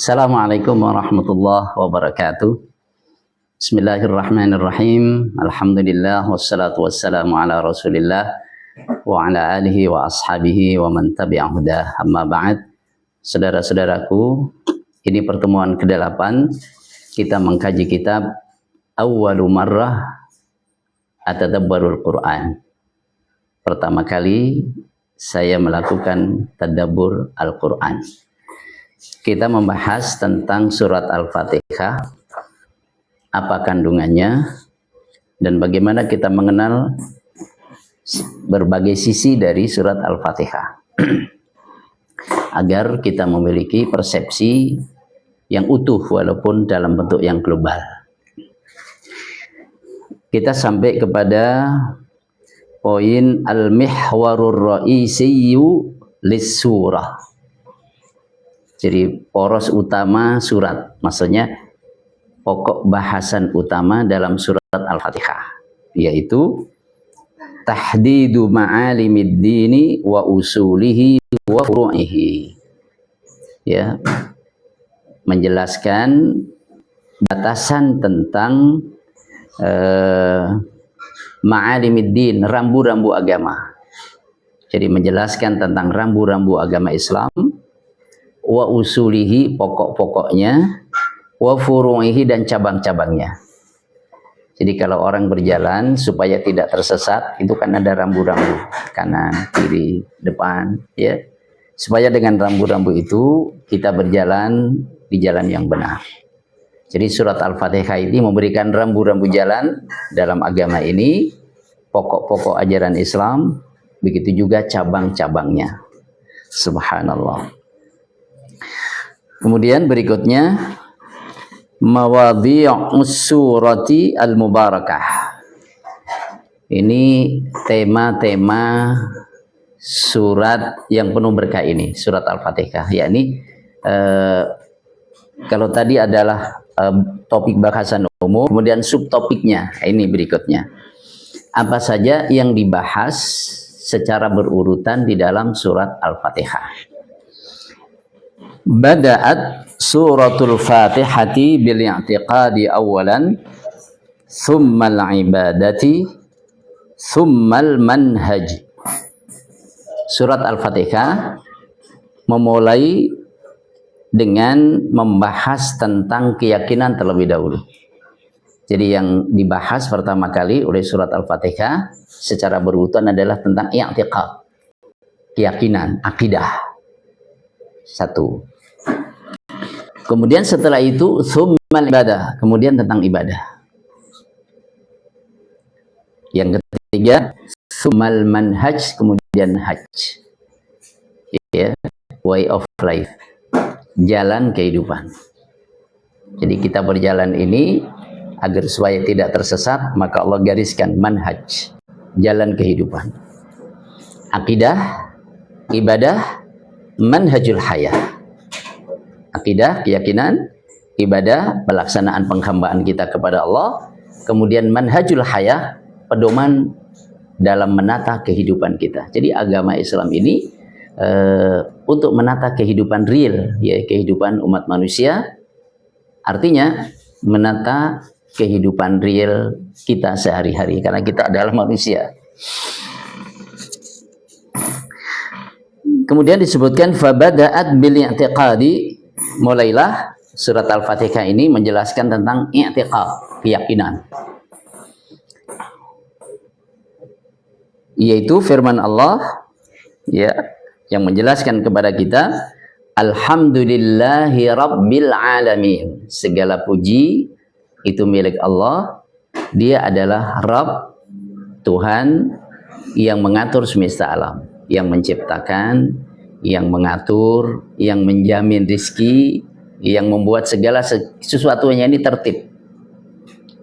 Assalamualaikum warahmatullahi wabarakatuh. Bismillahirrahmanirrahim. Alhamdulillah wassalatu wassalamu ala Rasulillah wa ala alihi wa ashabihi wa man tabi'ahu hudah. Amma ba'd. Saudara-saudaraku, ini pertemuan ke-8 kita mengkaji kitab Awwalu Marrah Atadabbarul Quran. Pertama kali saya melakukan tadabbur Al-Quran. Kita membahas tentang surat Al-Fatihah, apa kandungannya, dan bagaimana kita mengenal berbagai sisi dari surat Al-Fatihah. Agar kita memiliki persepsi yang utuh walaupun dalam bentuk yang global. Kita sampai kepada poin al-mihwarur ra'isiyyu lis-surah. Jadi poros utama surat, maksudnya pokok bahasan utama dalam surat Al-Fatihah, yaitu tahdidu ma'alimid dini wa usulihi wa furu'ihi. Ya, menjelaskan batasan tentang ma'alimid din, rambu-rambu agama. Jadi menjelaskan tentang rambu-rambu agama Islam, wa usulihi, pokok-pokoknya, wa furu'ihi, dan cabang-cabangnya. Jadi kalau orang berjalan supaya tidak tersesat, itu kan ada rambu-rambu, kanan, kiri, depan, ya. Supaya dengan rambu-rambu itu kita berjalan di jalan yang benar. Jadi surat Al-Fatihah ini memberikan rambu-rambu jalan dalam agama ini, pokok-pokok ajaran Islam, begitu juga cabang-cabangnya. Subhanallah. Kemudian berikutnya mawadhi'us surati al-mubarakah. Ini tema-tema surat yang penuh berkah ini, surat Al-Fatihah. Yakni kalau tadi adalah topik bahasan umum, kemudian subtopiknya ini berikutnya. Apa saja yang dibahas secara berurutan di dalam surat Al-Fatihah. Bada'at suratul Fatihati bil i'tiqadi awalan, thummal ibadati, thummal manhaj. Surat Al-Fatihah memulai dengan membahas tentang keyakinan terlebih dahulu. Jadi yang dibahas pertama kali oleh surat Al-Fatihah secara berurutan adalah tentang i'tiqad, keyakinan, akidah. Satu. Kemudian setelah itu tsummal ibadah, kemudian tentang ibadah. Yang ketiga tsummal manhaj, kemudian hajj. Ya, way of life, jalan kehidupan. Jadi kita berjalan ini agar supaya tidak tersesat, maka Allah gariskan manhaj, jalan kehidupan. Akidah, ibadah, manhajul hayah. Akidah, keyakinan, ibadah, pelaksanaan penghambaan kita kepada Allah, kemudian manhajul hayah, pedoman dalam menata kehidupan kita. Jadi agama Islam ini untuk menata kehidupan real, ya, kehidupan umat manusia, artinya menata kehidupan real kita sehari-hari, karena kita adalah manusia. Kemudian disebutkan fabada'at bil i'tiqadi, mulailah surat Al-Fatihah ini menjelaskan tentang i'tiqad, keyakinan. Yaitu firman Allah, ya, yang menjelaskan kepada kita, alhamdulillahi rabbil alamin. Segala puji itu milik Allah. Dia adalah Rabb, Tuhan yang mengatur semesta alam, yang menciptakan, yang mengatur, yang menjamin rizki, yang membuat segala sesuatunya ini tertib.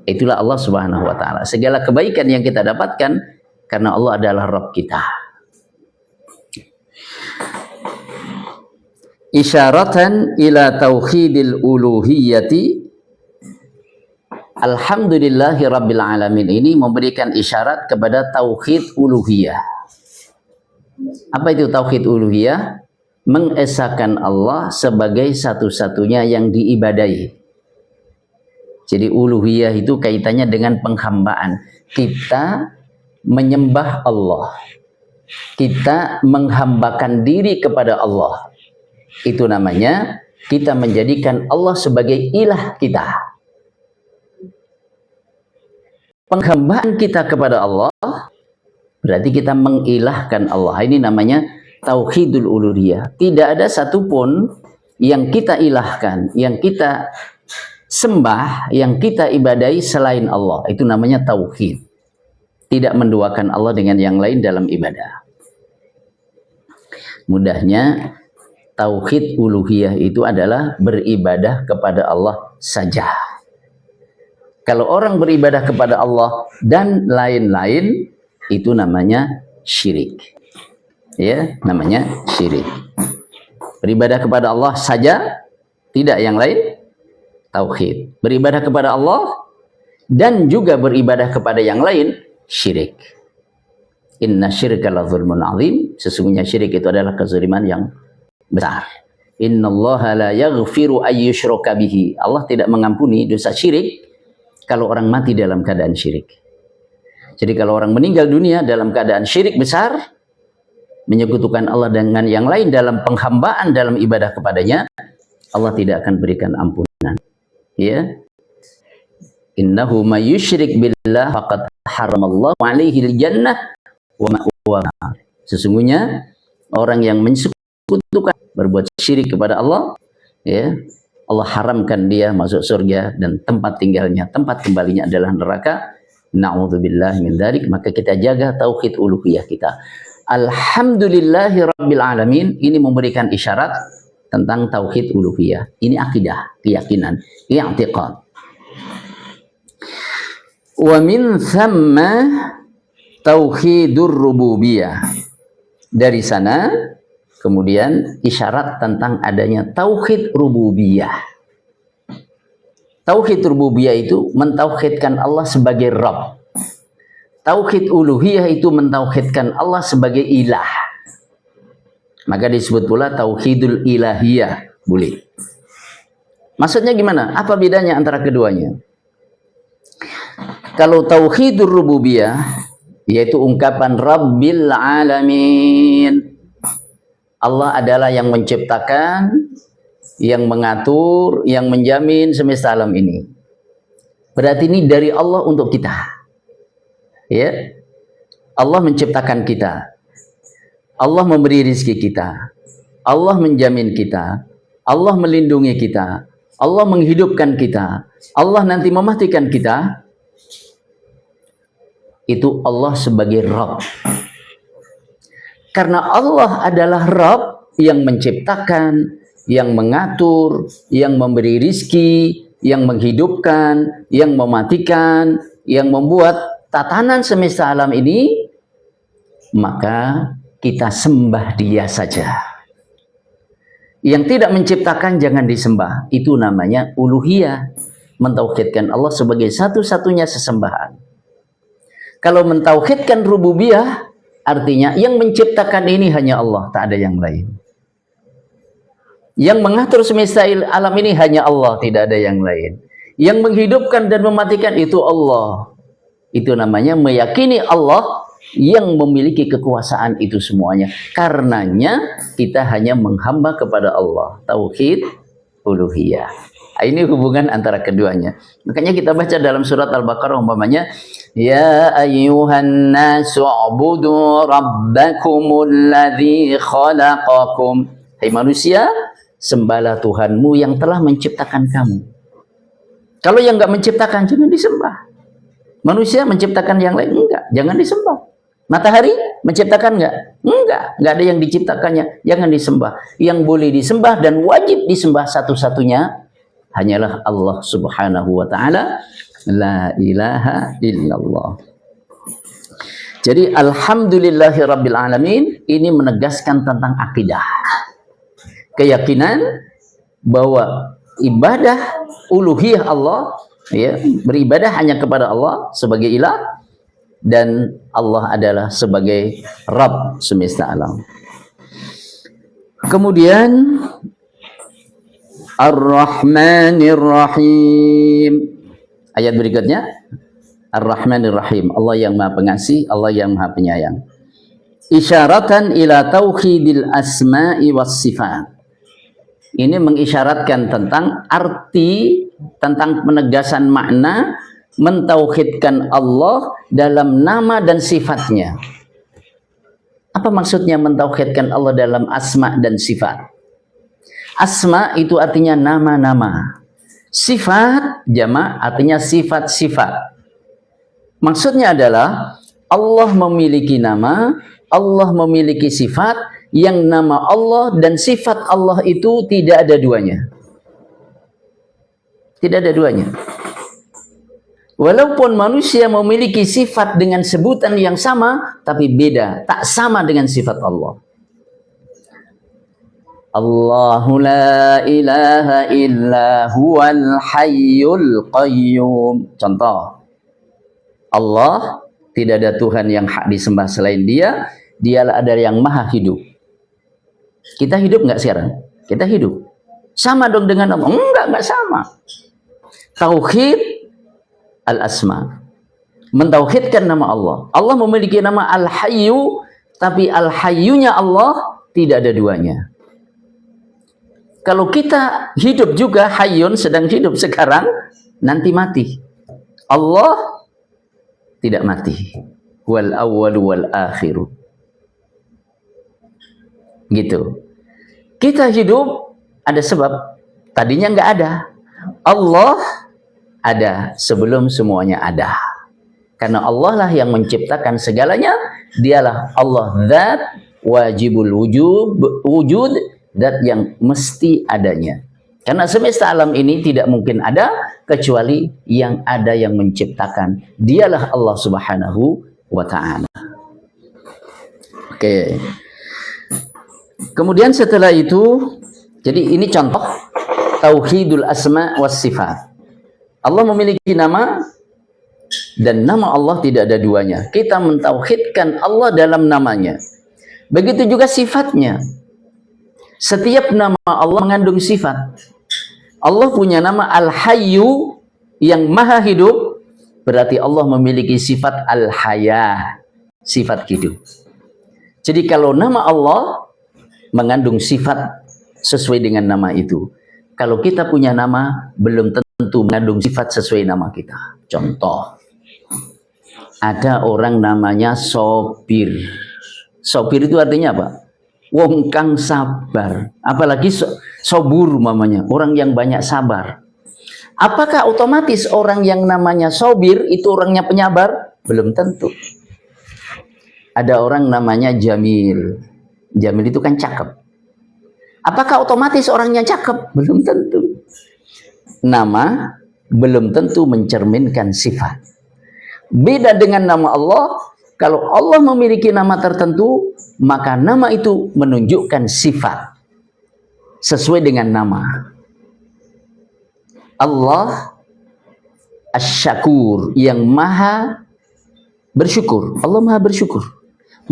Itulah Allah Subhanahu wa ta'ala. Segala kebaikan yang kita dapatkan karena Allah adalah Rabb kita. Isyaratan ila tauhidil uluhiyyati, alhamdulillahi rabbil alamin, ini memberikan isyarat kepada tauhid uluhiyah. Apa itu tauhid uluhiyah? mengesahkan Allah sebagai satu-satunya yang diibadahi. Jadi uluhiyah itu kaitannya dengan penghambaan. Kita menyembah Allah. Kita menghambakan diri kepada Allah. Itu namanya kita menjadikan Allah sebagai ilah kita. Penghambaan kita kepada Allah berarti kita mengilahkan Allah. Ini namanya tauhidul uluhiyah. Tidak ada satupun yang kita ilahkan, yang kita sembah, yang kita ibadahi selain Allah. Itu namanya tauhid. Tidak menduakan Allah dengan yang lain dalam ibadah. Mudahnya, tauhid uluhiyah itu adalah beribadah kepada Allah saja. Kalau orang beribadah kepada Allah dan lain-lain, itu namanya syirik. Ya, namanya syirik. Beribadah kepada Allah saja, tidak yang lain, tauhid. Beribadah kepada Allah dan juga beribadah kepada yang lain, syirik. Inna syirka la zulmun azim. Sesungguhnya syirik itu adalah kezaliman yang besar. Innallaha la yaghfiru ayyushraka bihi. Allah tidak mengampuni dosa syirik kalau orang mati dalam keadaan syirik. Jadi kalau orang meninggal dunia dalam keadaan syirik besar, menyekutukan Allah dengan yang lain dalam penghambaan dalam ibadah kepadanya, Allah tidak akan berikan ampunan. Ya. Innahu may yusyrik billah faqad haramallahu alaihi al-jannah wa ma'wa nar. Sesungguhnya orang yang mensekutukan, berbuat syirik kepada Allah, ya, Allah haramkan dia masuk surga dan tempat tinggalnya, tempat kembalinya adalah neraka. Na'udzubillah min dzalik. Maka kita jaga tauhid uluhiyah kita. Alhamdulillahi rabbil alamin. Ini memberikan isyarat tentang tauhid uluhiyah. Ini akidah, keyakinan, i'tiqad. Wa min thamma tauhidur rububiyah. Dari sana kemudian isyarat tentang adanya tauhid rububiyah. Tauhid rububiyah itu mentauhidkan Allah sebagai Rabb. Tauhid uluhiyah itu mentauhidkan Allah sebagai ilah. Maka disebut pula tauhidul ilahiyah. Boleh. Maksudnya gimana? Apa bedanya antara keduanya? Kalau tauhidur rububiyah, yaitu ungkapan Rabbil alamin. Allah adalah yang menciptakan, yang mengatur, yang menjamin semesta alam ini. Berarti ini dari Allah untuk kita. Ya. Allah menciptakan kita. Allah memberi rizki kita. Allah menjamin kita. Allah melindungi kita. Allah menghidupkan kita. Allah nanti mematikan kita. Itu Allah sebagai Rabb. Karena Allah adalah Rabb yang menciptakan, yang mengatur, yang memberi rizki, yang menghidupkan, yang mematikan, yang membuat tatanan semesta alam ini, maka kita sembah Dia saja. Yang tidak menciptakan jangan disembah. Itu namanya uluhiyah. Mentauhidkan Allah sebagai satu-satunya sesembahan. Kalau mentauhidkan rububiyah, artinya yang menciptakan ini hanya Allah, tak ada yang lain. Yang mengatur semesta alam ini hanya Allah, tidak ada yang lain. Yang menghidupkan dan mematikan itu Allah. Itu namanya meyakini Allah yang memiliki kekuasaan itu semuanya. Karenanya kita hanya menghamba kepada Allah. Tauhid uluhiyah. Ini hubungan antara keduanya. Makanya kita baca dalam surat Al-Baqarah umpamanya, ya ayyuhan nasu ubudu rabbakumul ladzi khalaqakum. Hai manusia, sembahlah Tuhanmu yang telah menciptakan kamu. Kalau yang enggak menciptakan jangan disembah. Manusia menciptakan yang lain enggak, jangan disembah. Matahari menciptakan enggak? Enggak ada yang diciptakannya, jangan disembah. Yang boleh disembah dan wajib disembah satu-satunya hanyalah Allah Subhanahu wa taala, la ilaha illallah. Jadi alhamdulillahirabbil alamin ini menegaskan tentang akidah. Keyakinan bahwa ibadah uluhiyah Allah, ya, beribadah hanya kepada Allah sebagai ilah, dan Allah adalah sebagai Rabb semesta alam. Kemudian Ar-Rahmanir Rahim. Ayat berikutnya Ar-Rahmanir Rahim. Allah yang Maha Pengasih, Allah yang Maha Penyayang. Isyaratan ila tauhidil asma'i was sifat. Ini mengisyaratkan tentang arti, tentang penegasan makna mentauhidkan Allah dalam nama dan sifatnya. Apa maksudnya mentauhidkan Allah dalam asma dan sifat? Asma itu artinya nama-nama. Sifat jamak artinya sifat-sifat. Maksudnya adalah Allah memiliki nama, Allah memiliki sifat, yang nama Allah dan sifat Allah itu tidak ada duanya. Tidak ada duanya. Walaupun manusia memiliki sifat dengan sebutan yang sama, tapi beda, tak sama dengan sifat Allah. Allahu la ilaha illa huwal hayyul qayyum. Contoh, Allah, tidak ada Tuhan yang hak disembah selain Dia. Dialah ada yang maha hidup. Kita hidup nggak sekarang? Kita hidup. Sama dong dengan Allah? Enggak sama. Tauhid al-asma. Mentauhidkan nama Allah. Allah memiliki nama Al-Hayyu, tapi Al-Hayyunya Allah tidak ada duanya. Kalau kita hidup juga, hayyun, sedang hidup sekarang, nanti mati. Allah tidak mati. Wal awwalu wal akhiru. Gitu. Kita hidup ada sebab. Tadinya nggak ada. Allah ada sebelum semuanya ada. Karena Allah lah yang menciptakan segalanya. Dialah Allah Zat, wajibul wujud, zat yang mesti adanya. Karena semesta alam ini tidak mungkin ada kecuali yang ada yang menciptakan. Dialah Allah Subhanahu wa ta'ala. Oke. Kemudian setelah itu, jadi ini contoh tauhidul asma was sifat. Allah memiliki nama dan nama Allah tidak ada duanya. Kita mentauhidkan Allah dalam namanya. Begitu juga sifatnya. Setiap nama Allah mengandung sifat. Allah punya nama Al-Hayyu yang maha hidup. Berarti Allah memiliki sifat Al-Haya, sifat hidup. Jadi kalau nama Allah mengandung sifat sesuai dengan nama itu. Kalau kita punya nama, belum tentu mengandung sifat sesuai nama kita. Contoh, ada orang namanya Sobir. Sobir itu artinya apa? Wong kang sabar. Apalagi sobur mamanya, orang yang banyak sabar. Apakah otomatis orang yang namanya Sobir itu orangnya penyabar? Belum tentu. Ada orang namanya Jamil. Jamil itu kan cakep. Apakah otomatis orangnya cakep? Belum tentu. Nama belum tentu mencerminkan sifat. Beda dengan nama Allah. Kalau Allah memiliki nama tertentu, maka nama itu menunjukkan sifat sesuai dengan nama. Allah Asy-Syakur, yang maha bersyukur. Allah maha bersyukur,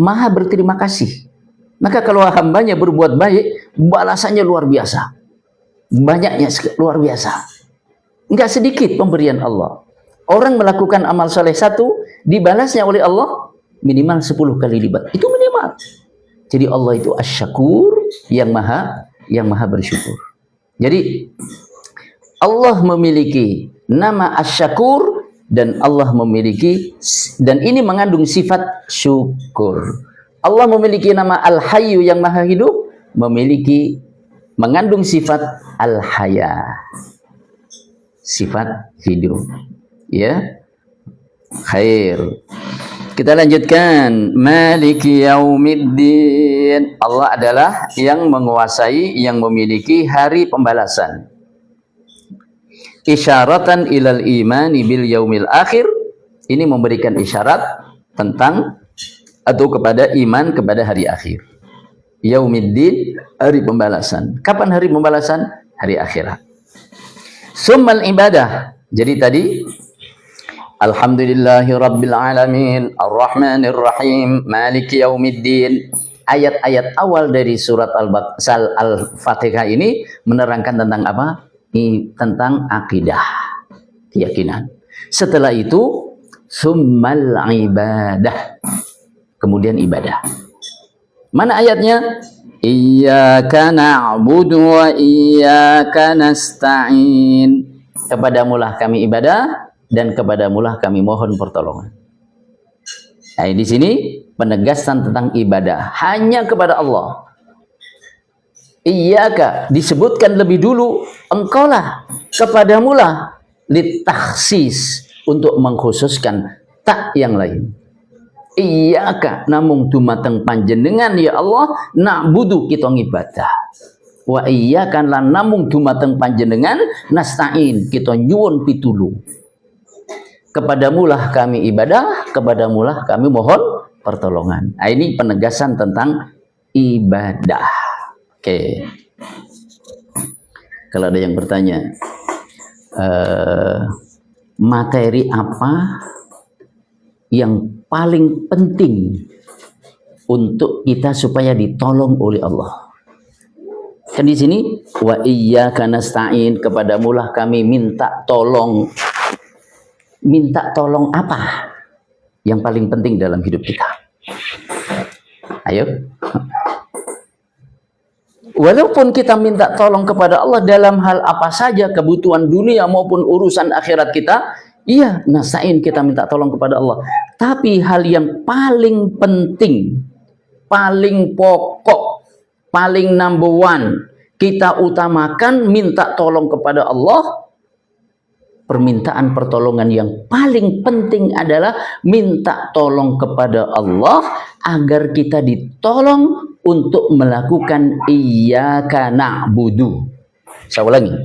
maha berterima kasih. Maka kalau hambanya berbuat baik, balasannya luar biasa. Banyaknya luar biasa. Enggak sedikit pemberian Allah. Orang melakukan amal soleh satu, dibalasnya oleh Allah minimal 10 kali lipat. Itu minimal. Jadi Allah itu Asy-Syakur, yang maha bersyukur. Jadi Allah memiliki nama Asy-Syakur dan Allah memiliki, dan ini mengandung sifat syukur. Allah memiliki nama Al-Hayyu yang maha hidup, mengandung sifat Al-Haya, sifat hidup. Ya, khair. Kita lanjutkan. Maliki yaumiddin. Allah adalah yang menguasai, yang memiliki hari pembalasan. Isyaratan ilal imani bil yaumil akhir. Ini memberikan isyarat tentang atau kepada iman kepada hari akhir. Yaumiddin, hari pembalasan. Kapan hari pembalasan? Hari akhirat. Summal ibadah. Jadi tadi Alhamdulillahi Rabbil Alamin, Ar-Rahmanir Rahim, Maliki Yaumiddin. ayat-ayat awal dari surat Al-Fatihah ini menerangkan tentang apa? Tentang akidah, keyakinan. Setelah itu summal ibadah, kemudian ibadah. Mana ayatnya? Iyyaka na'budu wa iyyaka nasta'in. Kepadamulah kami ibadah dan kepadamulah kami mohon pertolongan. Nah, di sini penegasan tentang ibadah hanya kepada Allah. Iyyaka disebutkan lebih dulu, engkaulah, kepadamulah, litakhsis, untuk mengkhususkan, tak yang lain. Iyyaka namung dumateng panjenengan ya Allah, na'budu kita ngibadah. Wa iyyaka lan namung dumateng panjenengan, nasta'in kita nyuwun pitulung. Kepadamulah kami ibadah, kepadamulah kami mohon pertolongan. Nah, ini penegasan tentang ibadah. Oke. Kalau ada yang bertanya, materi apa yang paling penting untuk kita supaya ditolong oleh Allah? Kan di sini wa iyyaka nasta'in, kepadamulah kami minta tolong. Minta tolong apa yang paling penting dalam hidup kita? Ayo. Walaupun kita minta tolong kepada Allah dalam hal apa saja, kebutuhan dunia maupun urusan akhirat kita, iya, nasta'in kita minta tolong kepada Allah. Tapi hal yang paling penting, paling pokok, paling number one, kita utamakan minta tolong kepada Allah. Permintaan pertolongan yang paling penting adalah minta tolong kepada Allah agar kita ditolong untuk melakukan iyyaka na'budu. Saya ulangi.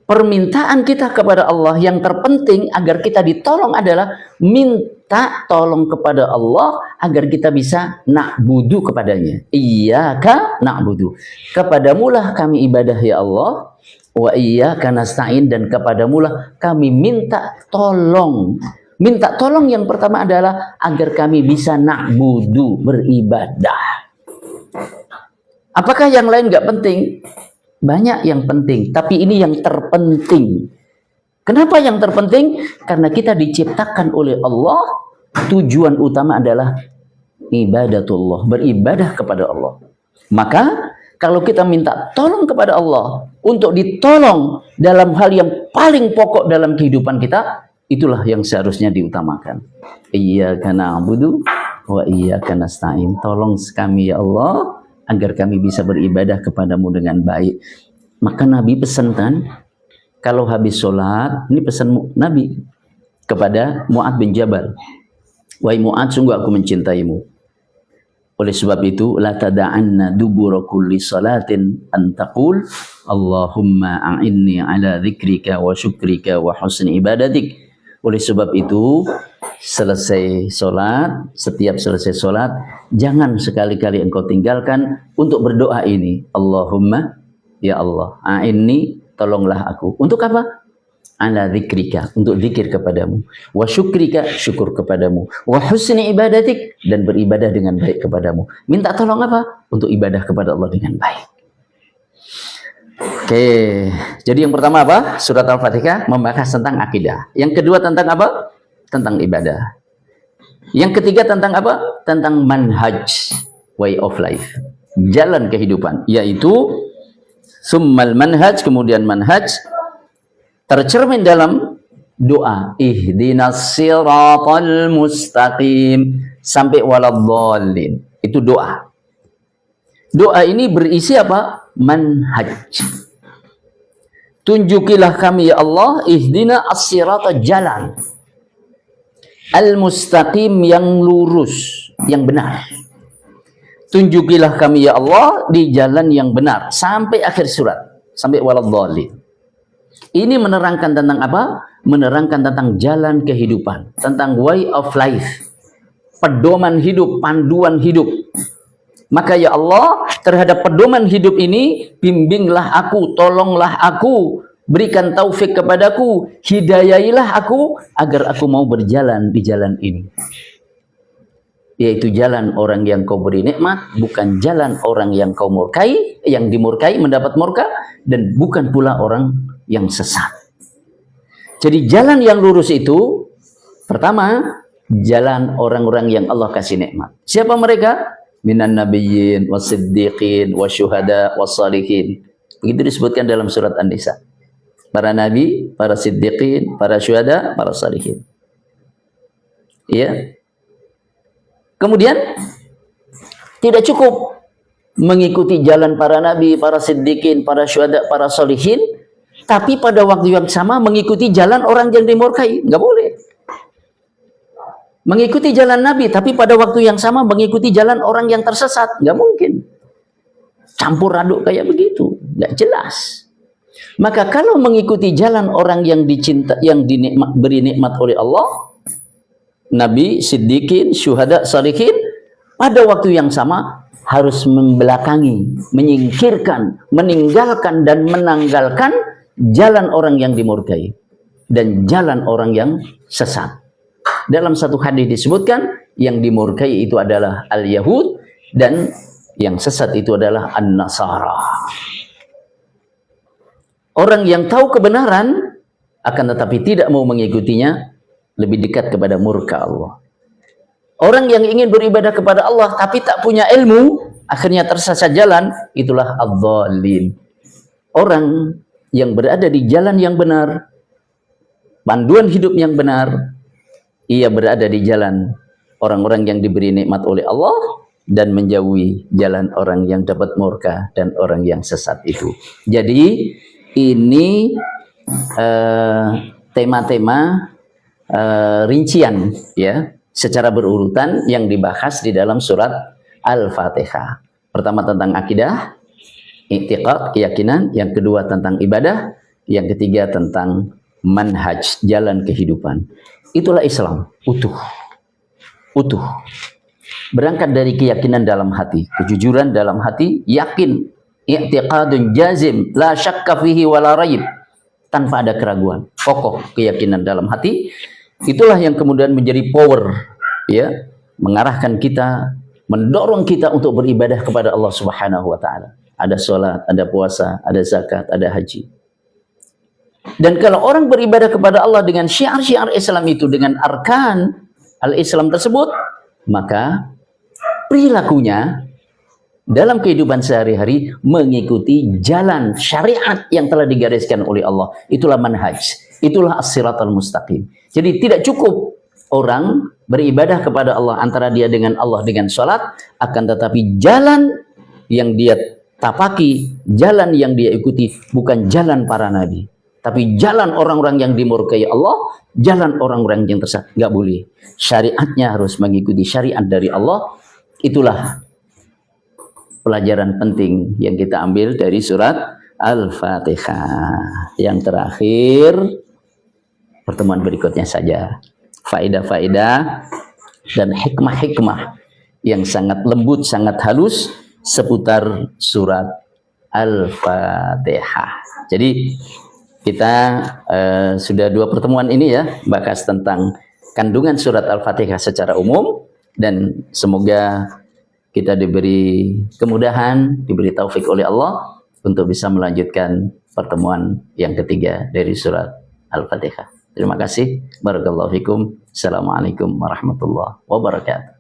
Permintaan kita kepada Allah yang terpenting agar kita ditolong adalah minta tolong kepada Allah agar kita bisa na'budu kepadanya. Iyyaka na'budu. Kepadamulah kami ibadah ya Allah. Wa iyyaka nasta'in, dan kepadamulah kami minta tolong. Minta tolong yang pertama adalah agar kami bisa na'budu, beribadah. Apakah yang lain nggak penting? Banyak yang penting, tapi ini yang terpenting. Kenapa yang terpenting? Karena kita diciptakan oleh Allah, tujuan utama adalah ibadatullah, beribadah kepada Allah. Maka kalau kita minta tolong kepada Allah untuk ditolong dalam hal yang paling pokok dalam kehidupan kita, itulah yang seharusnya diutamakan. Iyyaka na'budu wa iyyaka nasta'in. Tolong kami ya Allah agar kami bisa beribadah kepadamu dengan baik. Maka Nabi pesan kan, kalau habis sholat, ini pesan Nabi kepada Mu'adz bin Jabal. Wahai Mu'adz, sungguh aku mencintaimu. Oleh sebab itu, la tada'anna dubura kulli salatin an taqul Allahumma a'inni ala dzikrika wa syukrika wa husni ibadatik. Oleh sebab itu, selesai sholat, setiap selesai sholat, jangan sekali-kali engkau tinggalkan untuk berdoa ini. Allahumma, ya Allah, a'inni, tolonglah aku. Untuk apa? Ala dzikrika, untuk zikir kepadamu. Wa syukrika, syukur kepadamu. Wa husni ibadatik, dan beribadah dengan baik kepadamu. Minta tolong apa? Untuk ibadah kepada Allah dengan baik. Oke, jadi yang pertama apa? Surat Al-Fatihah membahas tentang akidah. Yang kedua tentang apa? Tentang ibadah. Yang ketiga tentang apa? Tentang manhaj, way of life, jalan kehidupan, yaitu summal manhaj, kemudian manhaj tercermin dalam doa ihdinas siratal mustaqim sampai waladhdallin. Itu doa. Doa ini berisi apa? Manhaj. Tunjukilah kami ya Allah, ihdina as-sirata, jalan al-mustaqim, yang lurus, yang benar. Tunjukilah kami ya Allah di jalan yang benar sampai akhir surat, sampai waladhdallin. Ini menerangkan tentang apa? Menerangkan tentang jalan kehidupan, tentang way of life, pedoman hidup, panduan hidup. Maka ya Allah, terhadap pedoman hidup ini, bimbinglah aku, tolonglah aku, berikan taufik kepadaku, hidayailah aku, agar aku mau berjalan di jalan ini. yaitu jalan orang yang kau beri nikmat, bukan jalan orang yang kau murkai, yang dimurkai mendapat murka, dan bukan pula orang yang sesat. Jadi jalan yang lurus itu pertama, jalan orang-orang yang Allah kasih nikmat. Siapa mereka? Minan nabiyyin wasiddiqin wasyuhada wassalihin. Begitu disebutkan dalam surat An-Nisa. Para nabi, para siddiqin, para syuhada, para salihin. Ya. Kemudian tidak cukup mengikuti jalan para nabi, para siddiqin, para syuhada, para salihin, tapi pada waktu yang sama mengikuti jalan orang yang dimurkai. Enggak boleh. Mengikuti jalan nabi, tapi pada waktu yang sama mengikuti jalan orang yang tersesat. Enggak mungkin. Campur aduk kayak begitu. Enggak jelas. Maka kalau mengikuti jalan orang yang dicinta, yang beri nikmat oleh Allah, nabi, siddiqin, syuhada, salihin, pada waktu yang sama harus membelakangi, menyingkirkan, meninggalkan dan menanggalkan jalan orang yang dimurkai dan jalan orang yang sesat. Dalam satu hadis disebutkan yang dimurkai itu adalah al-Yahud dan yang sesat itu adalah an-Nasara. Orang yang tahu kebenaran akan tetapi tidak mau mengikutinya lebih dekat kepada murka Allah. Orang yang ingin beribadah kepada Allah tapi tak punya ilmu, akhirnya tersesat jalan, itulah adh-dhalin. Orang yang berada di jalan yang benar, panduan hidup yang benar, ia berada di jalan orang-orang yang diberi nikmat oleh Allah dan menjauhi jalan orang yang dapat murka dan orang yang sesat itu. Jadi ini tema-tema rincian ya secara berurutan yang dibahas di dalam surat Al-Fatihah. Pertama tentang akidah, i'tiqad, keyakinan, yang kedua tentang ibadah, yang ketiga tentang manhaj, jalan kehidupan. Itulah Islam, utuh. Utuh. Berangkat dari keyakinan dalam hati, kejujuran dalam hati, yakin, i'tiqadun jazim, la syakka fihi wa la raib, tanpa ada keraguan, kokoh keyakinan dalam hati. Itulah yang kemudian menjadi power, ya, mengarahkan kita, mendorong kita untuk beribadah kepada Allah Subhanahu wa taala. Ada sholat, ada puasa, ada zakat, ada haji. Dan kalau orang beribadah kepada Allah dengan syiar-syiar Islam itu, dengan arkan al-Islam tersebut, maka perilakunya dalam kehidupan sehari-hari mengikuti jalan syariat yang telah digariskan oleh Allah. Itulah manhaj, itulah as-siratal mustaqim. Jadi tidak cukup orang beribadah kepada Allah antara dia dengan Allah dengan sholat, akan tetapi jalan yang dia tapaki, jalan yang dia ikuti bukan jalan para nabi, tapi jalan orang-orang yang dimurkai Allah, jalan orang-orang yang tersesat. Nggak boleh. Syariatnya harus mengikuti syariat dari Allah. Itulah pelajaran penting yang kita ambil dari surat Al-Fatihah. Yang terakhir, pertemuan berikutnya saja, faedah-faedah dan hikmah-hikmah yang sangat lembut, sangat halus seputar surat Al-Fatihah. Jadi kita sudah 2 pertemuan ini ya, bahas tentang kandungan surat Al-Fatihah secara umum, dan semoga kita diberi kemudahan, diberi taufik oleh Allah untuk bisa melanjutkan pertemuan yang ketiga dari surat Al-Fatihah. Terima kasih. Barakallahu fikum. Assalamualaikum warahmatullahi wabarakatuh.